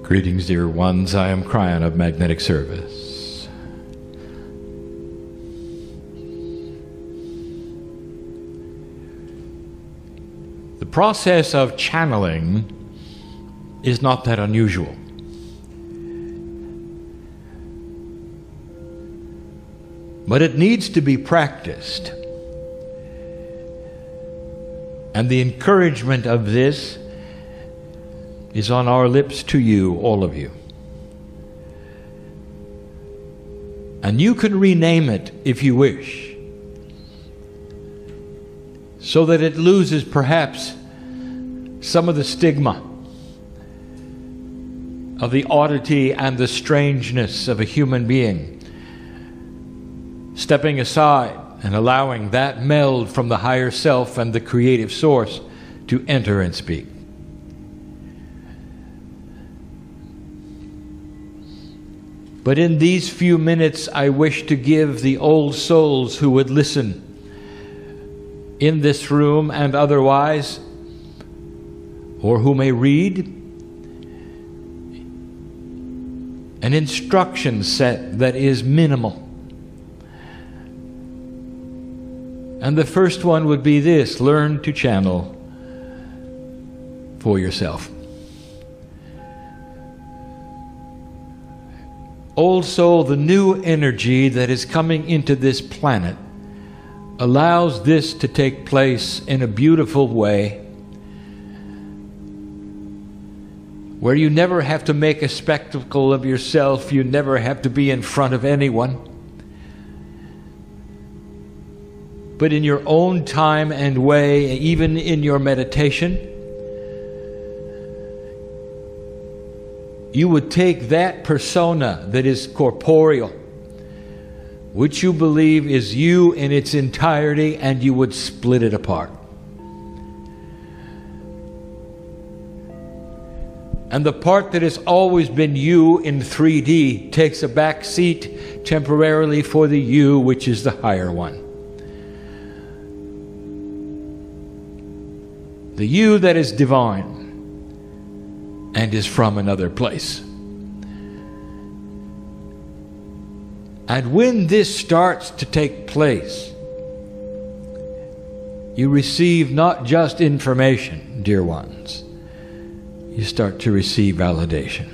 Greetings, dear ones. I am Kryon of Magnetic Service. The process of channeling is not that unusual. But it needs to be practiced. And the encouragement of this is on our lips to you, all of you. And you can rename it if you wish, so that it loses perhaps some of the stigma of the oddity and the strangeness of a human being, stepping aside and allowing that meld from the higher self and the creative source to enter and speak. But in these few minutes, I wish to give the old souls who would listen in this room and otherwise, or who may read, an instruction set that is minimal. And the first one would be this: learn to channel for yourself. Old soul, the new energy that is coming into this planet allows this to take place in a beautiful way, where you never have to make a spectacle of yourself, you never have to be in front of anyone. But in your own time and way, even in your meditation, you would take that persona that is corporeal, which you believe is you in its entirety, and you would split it apart. And the part that has always been you in 3D takes a back seat temporarily for the you, which is the higher one. The you that is divine and is from another place. And when this starts to take place, you receive not just information, dear ones, you start to receive validation.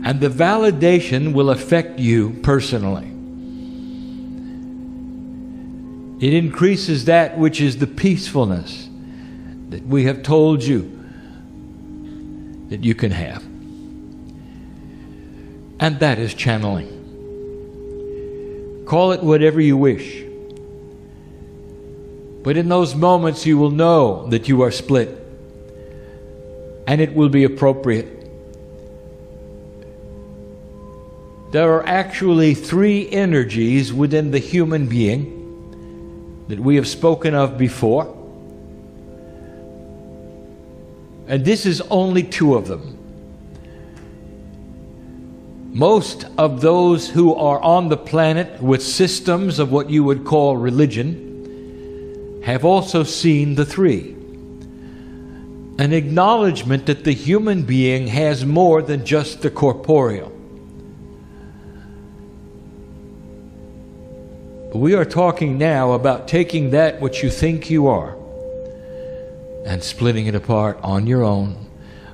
And the validation will affect you personally. It increases that which is the peacefulness that we have told you that you can have. And that is channeling. Call it whatever you wish. But in those moments you will know that you are split, and it will be appropriate. There are actually 3 energies within the human being that we have spoken of before. And this is only 2 of them. Most of those who are on the planet with systems of what you would call religion have also seen the 3. An acknowledgement that the human being has more than just the corporeal. We are talking now about taking that which you think you are and splitting it apart on your own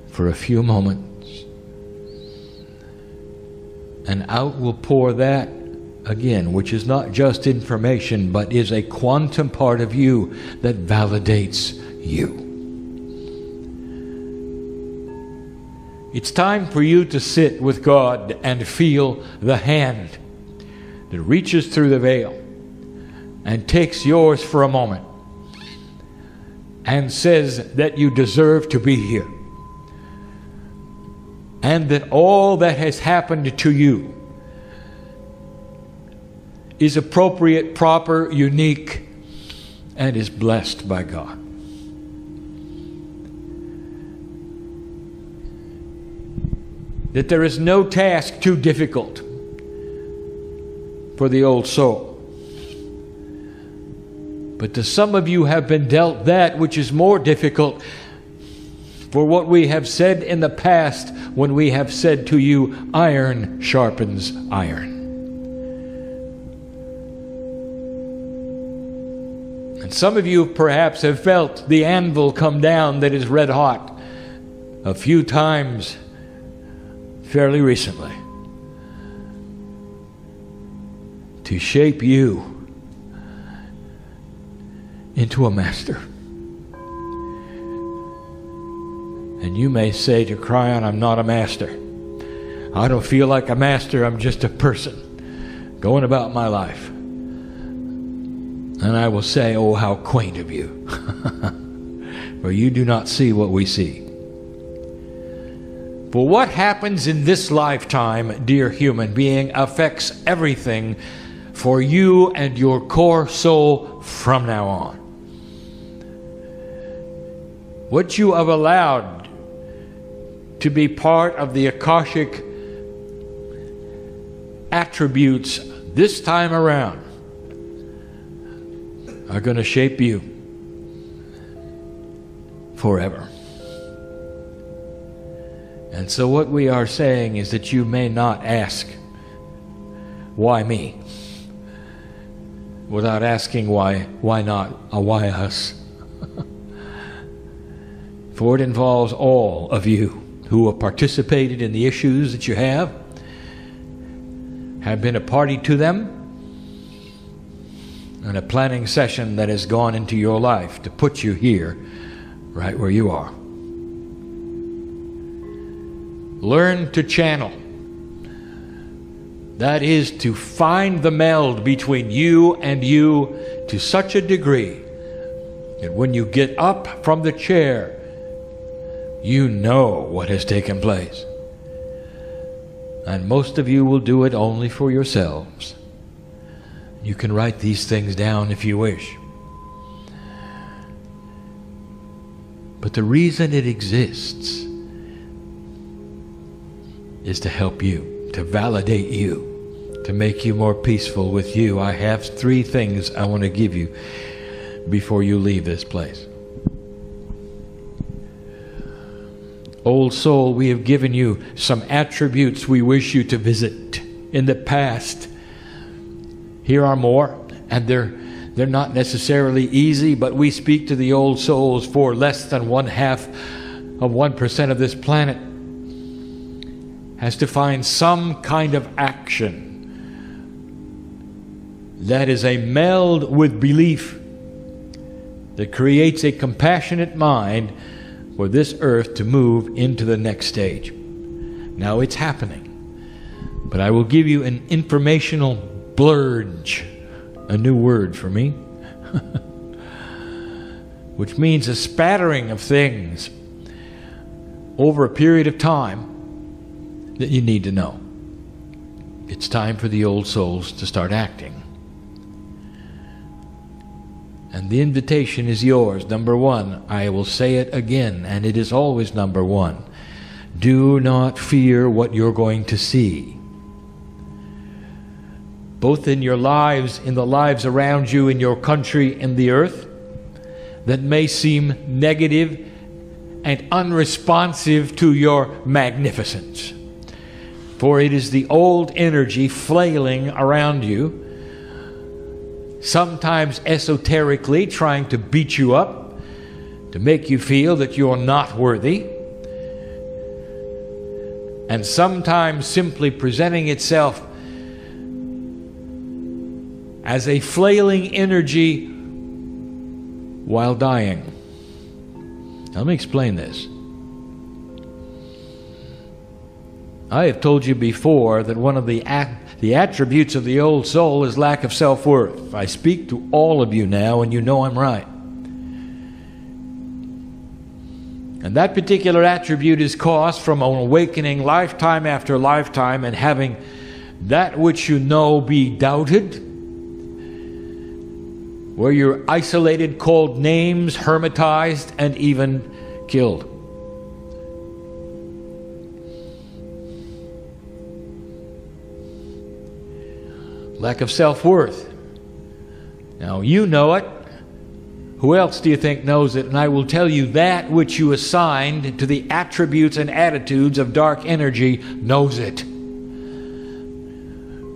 for a few moments. And out will pour that again, which is not just information, but is a quantum part of you that validates you. It's time for you to sit with God and feel the hand that reaches through the veil and takes yours for a moment and says that you deserve to be here, and that all that has happened to you is appropriate, proper, unique, and is blessed by God. That there is no task too difficult for the old soul. But to some of you have been dealt that which is more difficult for what we have said in the past when we have said to you, iron sharpens iron. And some of you perhaps have felt the anvil come down that is red hot a few times fairly recently to shape you into a master. And you may say to Kryon, I'm not a master. I don't feel like a master. I'm just a person going about my life. And I will say, oh, how quaint of you. For you do not see what we see. For what happens in this lifetime, dear human being, affects everything for you and your core soul from now on. What you have allowed to be part of the Akashic attributes this time around are going to shape you forever. And so what we are saying is that you may not ask, why me? Without asking why not, or why us? For it involves all of you who have participated in the issues that you have been a party to them, and a planning session that has gone into your life to put you here, right where you are. Learn to channel. That is to find the meld between you and you to such a degree that when you get up from the chair, you know what has taken place. And most of you will do it only for yourselves. You can write these things down if you wish. But the reason it exists is to help you, to validate you, to make you more peaceful with you. I have 3 things I want to give you before you leave this place. Old soul, we have given you some attributes we wish you to visit in the past. Here are more, and they're not necessarily easy, but we speak to the old souls for less than 1/2% of this planet has to find some kind of action that is a meld with belief that creates a compassionate mind for this earth to move into the next stage. Now it's happening, but I will give you an informational blurge, a new word for me, which means a spattering of things over a period of time that you need to know. It's time for the old souls to start acting. And the invitation is yours. Number 1, I will say it again, and it is always number 1. Do not fear what you're going to see. Both in your lives, in the lives around you, in your country, in the earth, that may seem negative and unresponsive to your magnificence. For it is the old energy flailing around you, sometimes esoterically trying to beat you up, to make you feel that you're not worthy, and sometimes simply presenting itself as a flailing energy while dying. Now, let me explain this. I have told you before that one of the attributes of the old soul is lack of self-worth. I speak to all of you now, and you know I'm right. And that particular attribute is caused from an awakening lifetime after lifetime and having that which you know be doubted, where you're isolated, called names, hermitized, and even killed. Lack of self-worth. Now, you know it. Who else do you think knows it? And I will tell you, that which you assigned to the attributes and attitudes of dark energy knows it.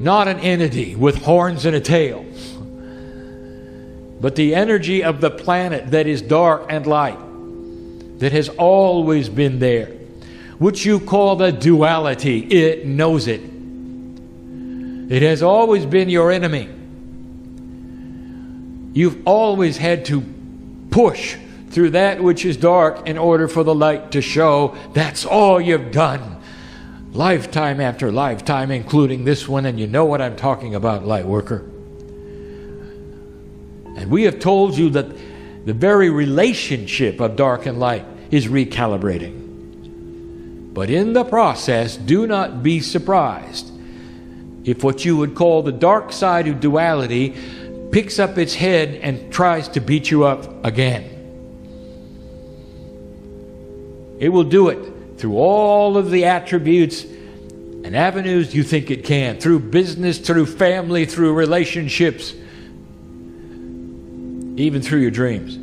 Not an entity with horns and a tail, but the energy of the planet that is dark and light, that has always been there, which you call the duality. It knows it. It has always been your enemy. You've always had to push through that which is dark in order for the light to show. That's all you've done. Lifetime after lifetime, including this one, and you know what I'm talking about, light worker. And we have told you that the very relationship of dark and light is recalibrating. But in the process, do not be surprised if what you would call the dark side of duality picks up its head and tries to beat you up again. It will do it through all of the attributes and avenues you think it can, through business, through family, through relationships, even through your dreams.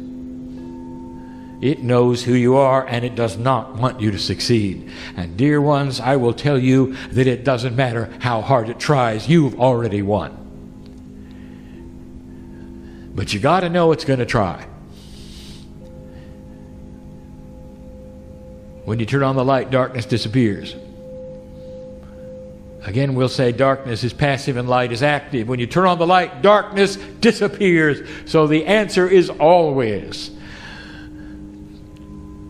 It knows who you are, and it does not want you to succeed. And dear ones, I will tell you that it doesn't matter how hard it tries. You've already won. But you got to know it's going to try. When you turn on the light, darkness disappears. Again, we'll say darkness is passive and light is active. When you turn on the light, darkness disappears. So the answer is always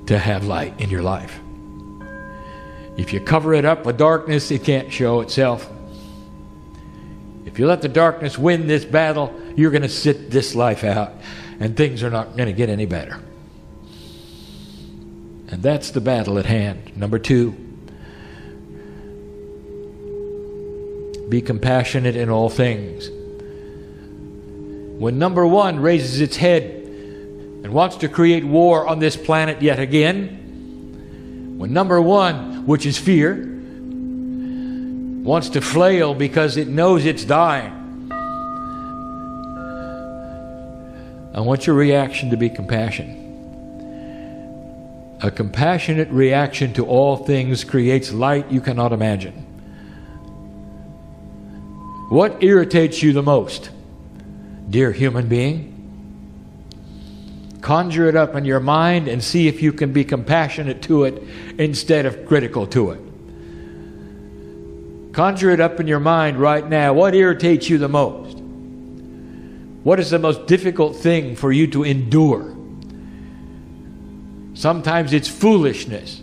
to have light in your life. If you cover it up with darkness, it can't show itself. If you let the darkness win this battle, you're going to sit this life out, and things are not going to get any better. And that's the battle at hand. Number 2, be compassionate in all things. When number 1 raises its head and wants to create war on this planet yet again, when number 1, which is fear, wants to flail because it knows it's dying, I want your reaction to be compassion. A compassionate reaction to all things creates light you cannot imagine. What irritates you the most, dear human being? Conjure it up in your mind and see if you can be compassionate to it instead of critical to it. Conjure it up in your mind right now. What irritates you the most? What is the most difficult thing for you to endure? Sometimes it's foolishness.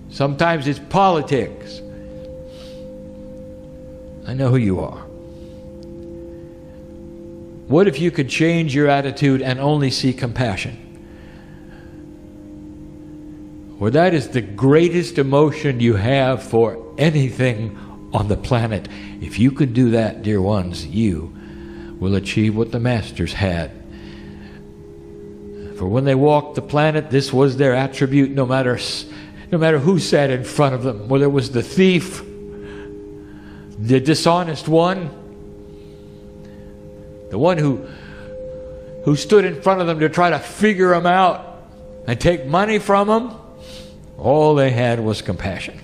Sometimes it's politics. I know who you are. What if you could change your attitude and only see compassion? Well, that is the greatest emotion you have for anything on the planet. If you could do that, dear ones, you will achieve what the masters had. For when they walked the planet, this was their attribute, no matter who sat in front of them, whether it was the thief, the dishonest one, the one who stood in front of them to try to figure them out and take money from them. All they had was compassion.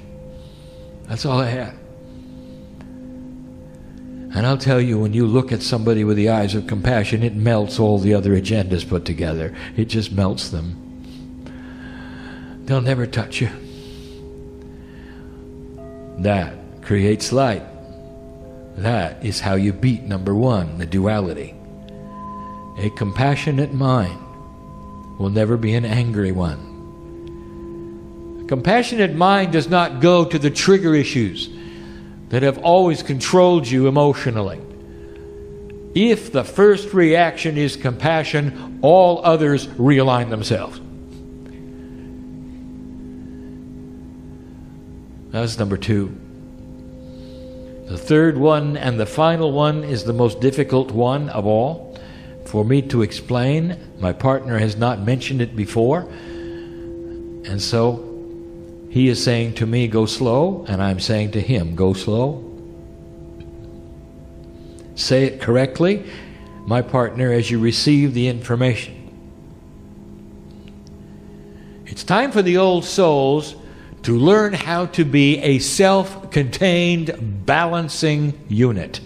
That's all they had. And I'll tell you, when you look at somebody with the eyes of compassion, it melts all the other agendas put together. It just melts them. They'll never touch you. That creates light. That is how you beat number 1, the duality. A compassionate mind will never be an angry one. A compassionate mind does not go to the trigger issues that have always controlled you emotionally. If the first reaction is compassion, all others realign themselves. That's number 2. The third one and the final one is the most difficult one of all for me to explain. My partner has not mentioned it before, and so he is saying to me, go slow, and I'm saying to him, go slow. Say it correctly, my partner, as you receive the information. It's time for the old souls to learn how to be a self-contained, balancing unit.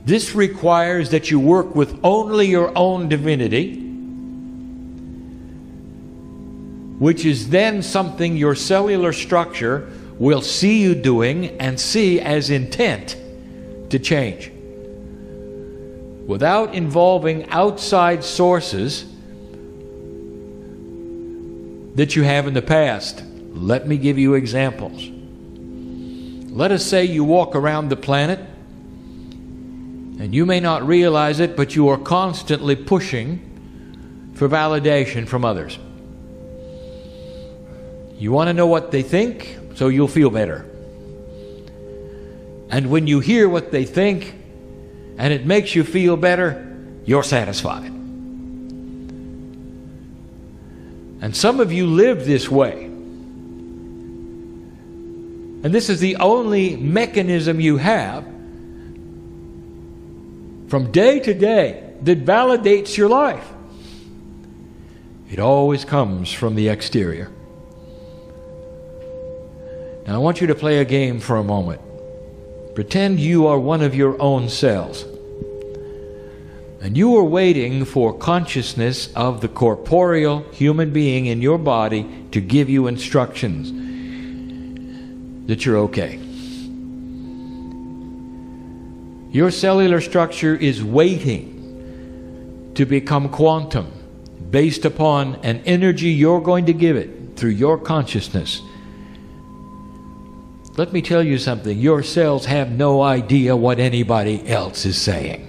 This requires that you work with only your own divinity, which is then something your cellular structure will see you doing and see as intent to change. Without involving outside sources that you have in the past. Let me give you examples. Let us say you walk around the planet, and you may not realize it, but you are constantly pushing for validation from others. You want to know what they think, so you'll feel better. And when you hear what they think, and it makes you feel better, you're satisfied. And some of you live this way. And this is the only mechanism you have from day to day that validates your life. It always comes from the exterior. Now I want you to play a game for a moment. Pretend you are one of your own cells. And you are waiting for consciousness of the corporeal human being in your body to give you instructions that you're okay. Your cellular structure is waiting to become quantum based upon an energy you're going to give it through your consciousness. Let me tell you something. Your cells have no idea what anybody else is saying.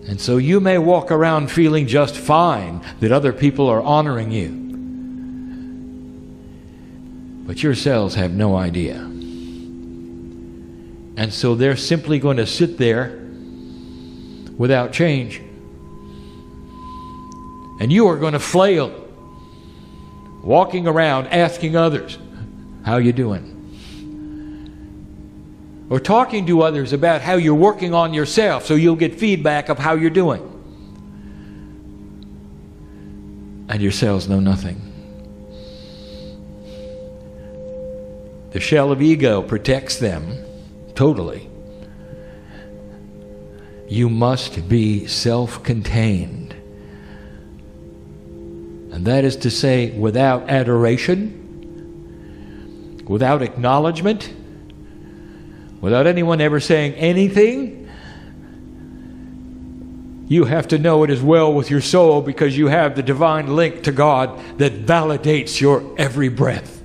And so you may walk around feeling just fine that other people are honoring you. But your cells have no idea. And so they're simply going to sit there without change. And you are going to flail, walking around asking others, how you doing? Or talking to others about how you're working on yourself so you'll get feedback of how you're doing. And your cells know nothing. The shell of ego protects them totally. You must be self-contained. And that is to say, without adoration, without acknowledgement, without anyone ever saying anything. You have to know it is well with your soul because you have the divine link to God that validates your every breath.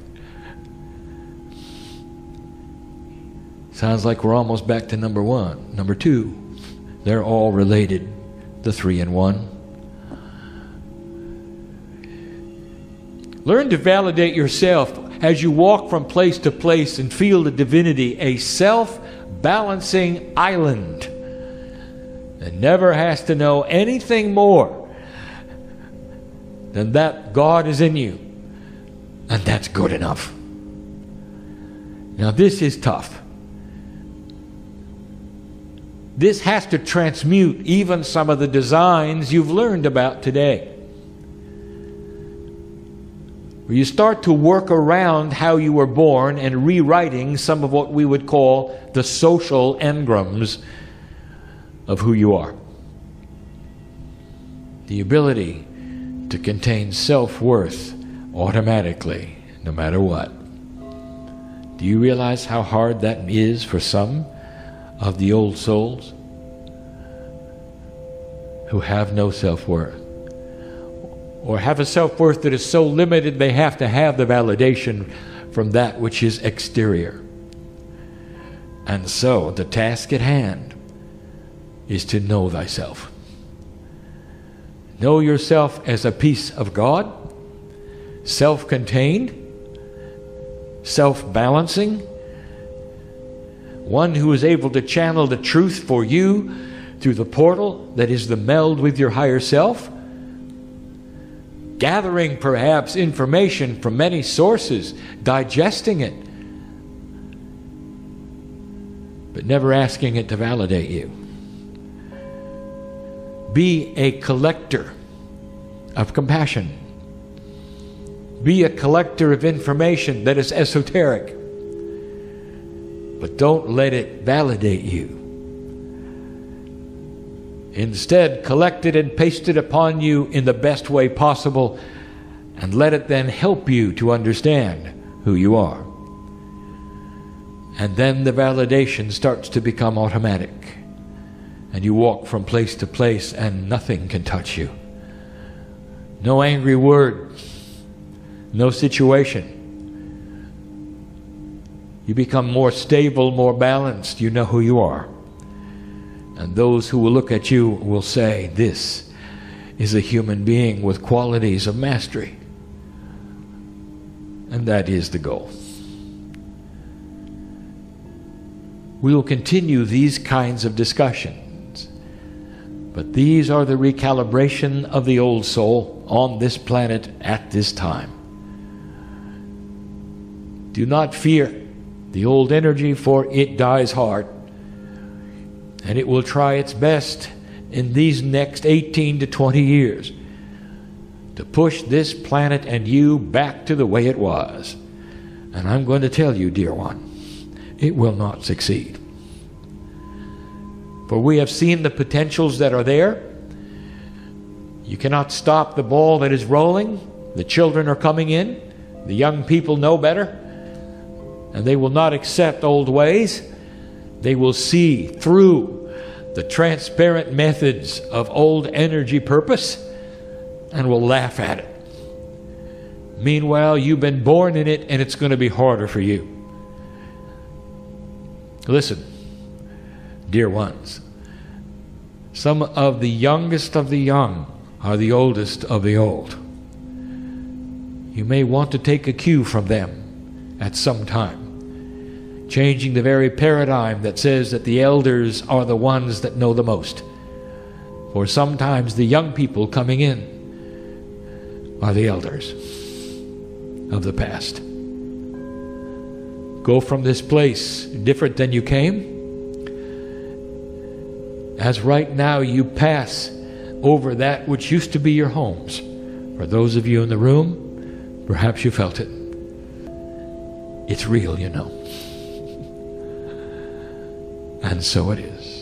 Sounds like we're almost back to number one. Number two, they're all related, the 3 in 1. Learn to validate yourself as you walk from place to place and feel the divinity, a self-balancing island that never has to know anything more than that God is in you, and that's good enough. Now this is tough. This has to transmute even some of the designs you've learned about today. Where you start to work around how you were born and rewriting some of what we would call the social engrams of who you are. The ability to contain self-worth automatically, no matter what. Do you realize how hard that is for some of the old souls who have no self-worth? Or have a self-worth that is so limited they have to have the validation from that which is exterior. And so the task at hand is to know thyself. Know yourself as a piece of God, self-contained, self-balancing, one who is able to channel the truth for you through the portal that is the meld with your higher self, gathering perhaps information from many sources, digesting it, but never asking it to validate you. Be a collector of compassion. Be a collector of information that is esoteric, but don't let it validate you. Instead, collect it and paste it upon you in the best way possible, and let it then help you to understand who you are. And then the validation starts to become automatic, and you walk from place to place and nothing can touch you. No angry word, no situation. You become more stable, more balanced. You know who you are. And those who will look at you will say, this is a human being with qualities of mastery. And that is the goal. We will continue these kinds of discussions, but these are the recalibration of the old soul on this planet at this time. Do not fear the old energy, for it dies hard, and it will try its best in these next 18 to 20 years to push this planet and you back to the way it was. And I'm going to tell you, dear one, it will not succeed. For we have seen the potentials that are there. You cannot stop the ball that is rolling. The children are coming in. The young people know better, and they will not accept old ways. They will see through the transparent methods of old energy purpose and will laugh at it. Meanwhile, you've been born in it, and it's going to be harder for you. Listen, dear ones, some of the youngest of the young are the oldest of the old. You may want to take a cue from them at some time, changing the very paradigm that says that the elders are the ones that know the most. For sometimes the young people coming in are the elders of the past. Go from this place different than you came, as right now you pass over that which used to be your homes. For those of you in the room, perhaps you felt it. It's real, you know. And so it is.